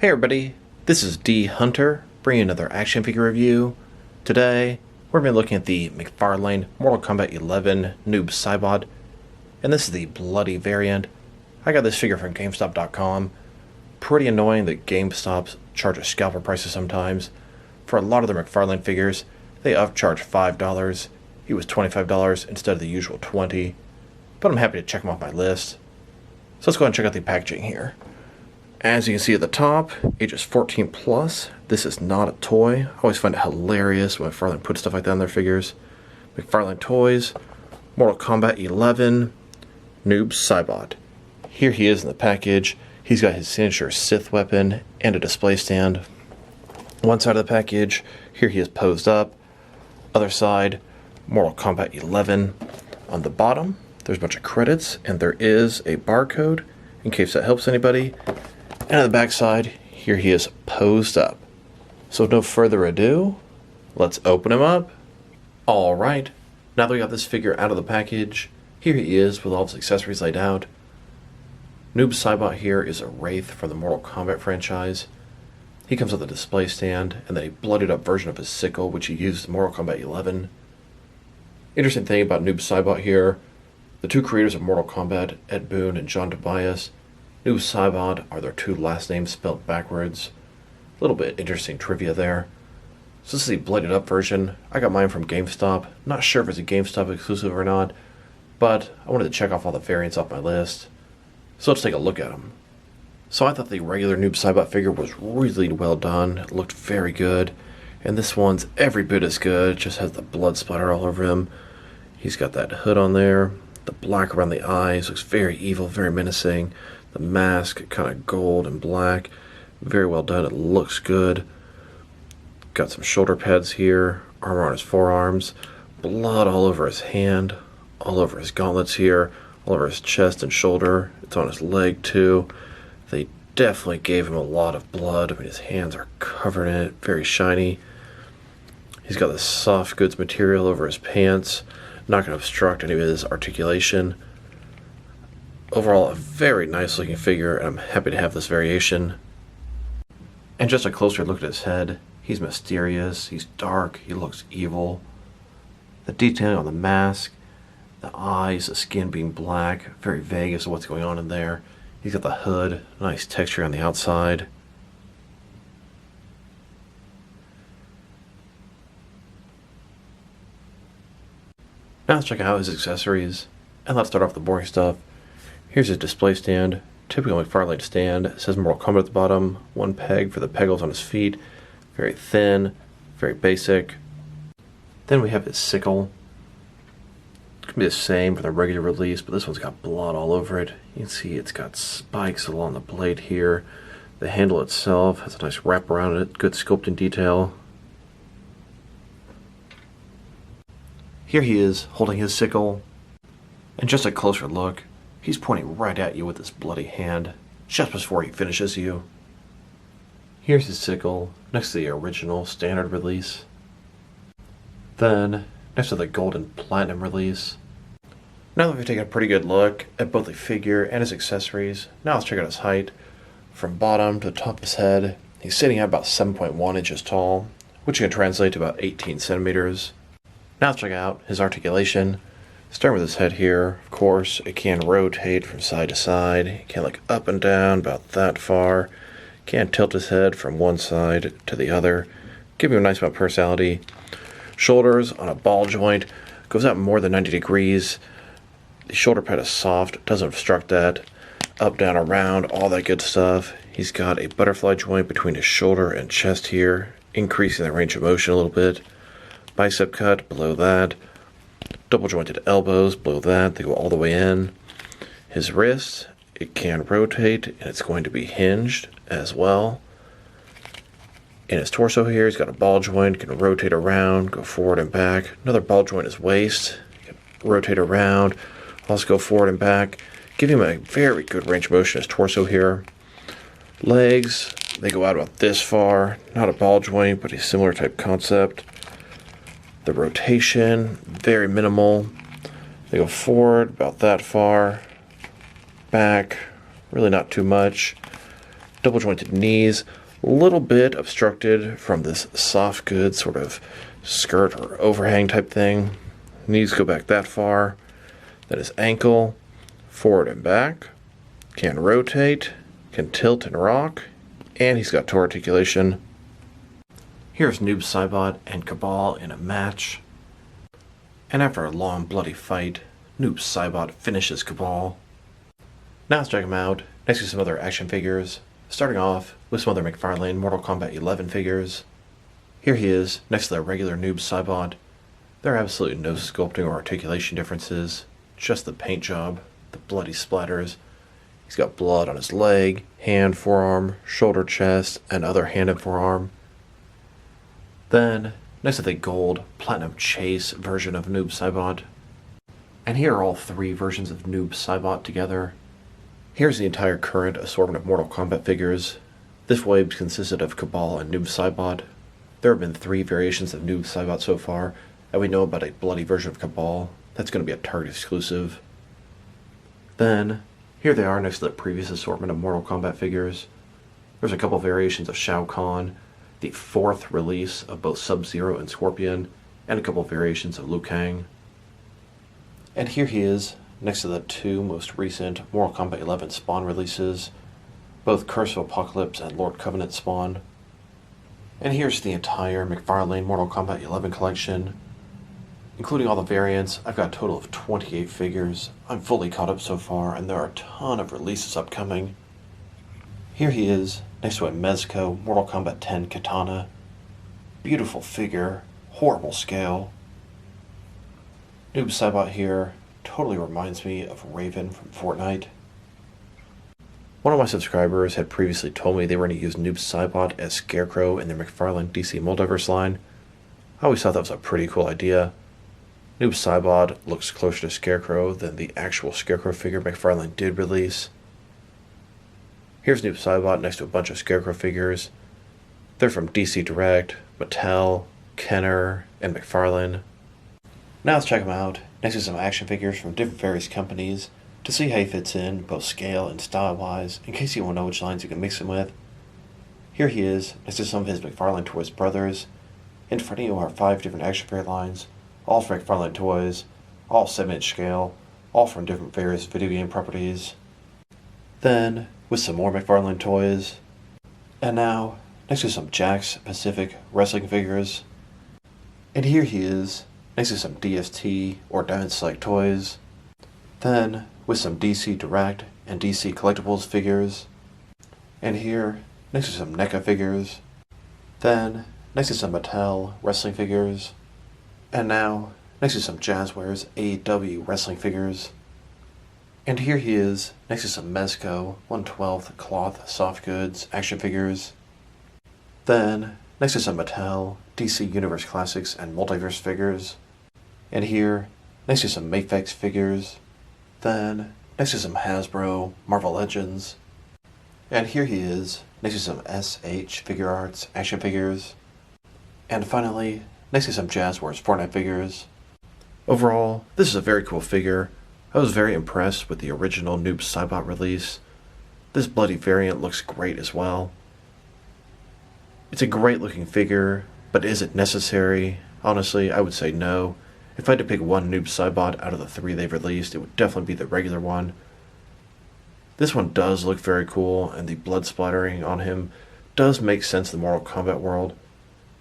Hey everybody, this is D Hunter, bringing another action figure review. Today, we're going to be looking at the McFarlane Mortal Kombat 11 Noob Saibot, and this is the Bloody Variant. I got this figure from GameStop.com. Pretty annoying that GameStop charges scalper prices sometimes. For a lot of the McFarlane figures, they upcharge $5. He was $25 instead of the usual $20, but I'm happy to check him off my list. So let's go ahead and check out the packaging here. As you can see at the top, ages 14 plus. This is not a toy. I always find it hilarious when McFarlane puts stuff like that on their figures. McFarlane Toys, Mortal Kombat 11, Noob Saibot. Here he is in the package. He's got his signature Sith weapon and a display stand. One side of the package, here he is posed up. Other side, Mortal Kombat 11. On the bottom, there's a bunch of credits, and there is a barcode in case that helps anybody. And on the back side, here he is posed up. So with no further ado, let's open him up. Alright, now that we got this figure out of the package, here he is with all of his accessories laid out. Noob Saibot here is a wraith from the Mortal Kombat franchise. He comes with a display stand and then a bloodied up version of his sickle, which he used in Mortal Kombat 11. Interesting thing about Noob Saibot here, the two creators of Mortal Kombat, Ed Boon and John Tobias, Noob Saibot are their two last names spelled backwards. A little bit interesting trivia there. So this is the blooded up version. I got mine from GameStop. Not sure if it's a GameStop exclusive or not, but I wanted to check off all the variants off my list. So let's take a look at them. So I thought the regular Noob Saibot figure was really well done. It looked very good. And this one's every bit as good. It just has the blood splatter all over him. He's got that hood on there. The black around the eyes looks very evil, very menacing. The mask, kind of gold and black. Very well done. It looks good. Got some shoulder pads here. Armor on his forearms. Blood all over his hand. All over his gauntlets here. All over his chest and shoulder. It's on his leg too. They definitely gave him a lot of blood. I mean, his hands are covered in it. Very shiny. He's got this soft goods material over his pants. Not going to obstruct any of his articulation. Overall, a very nice looking figure, and I'm happy to have this variation. And just a closer look at his head. He's mysterious, he's dark, he looks evil. The detailing on the mask, the eyes, the skin being black, very vague as to what's going on in there. He's got the hood, nice texture on the outside. Now let's check out his accessories, and let's start off with the boring stuff. Here's his display stand, typical McFarlane stand. It says Mortal Kombat at the bottom, one peg for the pegals on his feet, very thin, very basic. Then we have his sickle. It's going to be the same for the regular release, but this one's got blood all over it. You can see it's got spikes along the blade here. The handle itself has a nice wrap around it, good sculpting detail. Here he is holding his sickle, and just a closer look. He's pointing right at you with his bloody hand, just before he finishes you. Here's his sickle, next to the original standard release. Then, next to the gold and platinum release. Now that we've taken a pretty good look at both the figure and his accessories, now let's check out his height. From bottom to the top of his head, he's sitting at about 7.1 inches tall, which can translate to about 18 centimeters. Now let's check out his articulation. Starting with his head here, of course, it can rotate from side to side. It can look up and down about that far. Can tilt his head from one side to the other. Give him a nice amount of personality. Shoulders on a ball joint. Goes out more than 90 degrees. The shoulder pad is soft, doesn't obstruct that. Up, down, around, all that good stuff. He's got a butterfly joint between his shoulder and chest here, increasing the range of motion a little bit. Bicep cut below that. Double jointed elbows below that, they go all the way in. His wrist, it can rotate, and it's going to be hinged as well. In his torso here, he's got a ball joint, can rotate around, go forward and back. Another ball joint in his waist, can rotate around, also go forward and back. Give him a very good range of motion in his torso here. Legs, they go out about this far. Not a ball joint, but a similar type concept. The rotation, very minimal. They go forward about that far, back, really not too much. double jointed knees, a little bit obstructed from this soft goods sort of skirt or overhang type thing. Knees go back that far. Then his ankle, forward and back, can rotate, can tilt and rock, and he's got toe articulation. Here's Noob Saibot and Cabal in a match. And after a long bloody fight, Noob Saibot finishes Cabal. Now let's check him out next to some other action figures, starting off with some other McFarlane Mortal Kombat 11 figures. Here he is next to the regular Noob Saibot. There are absolutely no sculpting or articulation differences, just the paint job, the bloody splatters. He's got blood on his leg, hand, forearm, shoulder, chest, and other hand and forearm. Then, next to the gold Platinum Chase version of Noob Saibot. And here are all three versions of Noob Saibot together. Here's the entire current assortment of Mortal Kombat figures. This wave consisted of Cabal and Noob Saibot. There have been 3 variations of Noob Saibot so far, and we know about a bloody version of Cabal. That's going to be a Target exclusive. Then, here they are next to the previous assortment of Mortal Kombat figures. There's a couple variations of Shao Kahn, the 4th release of both Sub-Zero and Scorpion, and a couple variations of Liu Kang. And here he is, next to the 2 most recent Mortal Kombat 11 Spawn releases, both Curse of Apocalypse and Lord Covenant Spawn. And here's the entire McFarlane Mortal Kombat 11 collection. Including all the variants, I've got a total of 28 figures. I'm fully caught up so far, and there are a ton of releases upcoming. Here he is, next to a Mezco Mortal Kombat 10 Katana. Beautiful figure, horrible scale. Noob Saibot here totally reminds me of Raven from Fortnite. One of my subscribers had previously told me they were going to use Noob Saibot as Scarecrow in their McFarlane DC Multiverse line. I always thought that was a pretty cool idea. Noob Saibot looks closer to Scarecrow than the actual Scarecrow figure McFarlane did release. Here's Noob Saibot next to a bunch of Scarecrow figures. They're from DC Direct, Mattel, Kenner, and McFarlane. Now let's check him out next to some action figures from different various companies to see how he fits in, both scale and style-wise, in case you want to know which lines you can mix him with. Here he is next to some of his McFarlane Toys brothers. In front of you are 5 different action figure lines, all from McFarlane Toys, all 7-inch scale, all from different various video game properties. Then, with some more McFarlane Toys. And now, next to some Jakks Pacific wrestling figures. And here he is, next to some DST or Diamond Select toys. Then, with some DC Direct and DC Collectibles figures. And here, next to some NECA figures. Then, next to some Mattel wrestling figures. And now, next to some Jazzwares AEW wrestling figures. And here he is, next to some Mezco 1/12 cloth soft goods action figures. Then, next to some Mattel DC Universe Classics and Multiverse figures. And here, next to some Mafex figures. Then, next to some Hasbro Marvel Legends. And here he is, next to some SH Figure Arts action figures. And finally, next to some Jazzwares Fortnite figures. Overall, this is a very cool figure. I was very impressed with the original Noob Saibot release. This bloody variant looks great as well. It's a great looking figure, but is it necessary? Honestly, I would say no. If I had to pick one Noob Saibot out of the 3 they've released, it would definitely be the regular one. This one does look very cool, and the blood splattering on him does make sense in the Mortal Kombat world.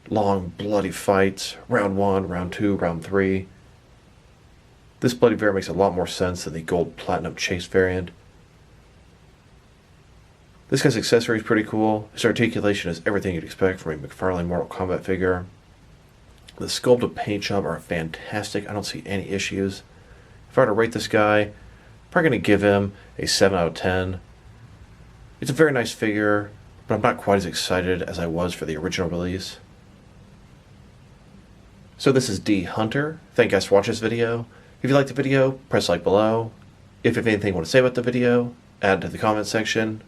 Long, bloody fights, round 1, round 2, round 3. This bloody variant makes a lot more sense than the gold Platinum Chase variant. This guy's accessory is pretty cool. His articulation is everything you'd expect from a McFarlane Mortal Kombat figure. The sculpt and paint job are fantastic. I don't see any issues. If I were to rate this guy, I'm probably going to give him a 7 out of 10. It's a very nice figure, but I'm not quite as excited as I was for the original release. So this is D Hunter. Thank you guys for watching this video. If you liked the video, press like below. If you have anything you want to say about the video, add to the comment section.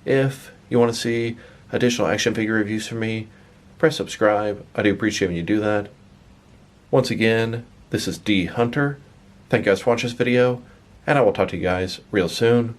If you want to see additional action figure reviews from me, press subscribe. I do appreciate when you do that. Once again, this is D Hunter. Thank you guys for watching this video, and I will talk to you guys real soon.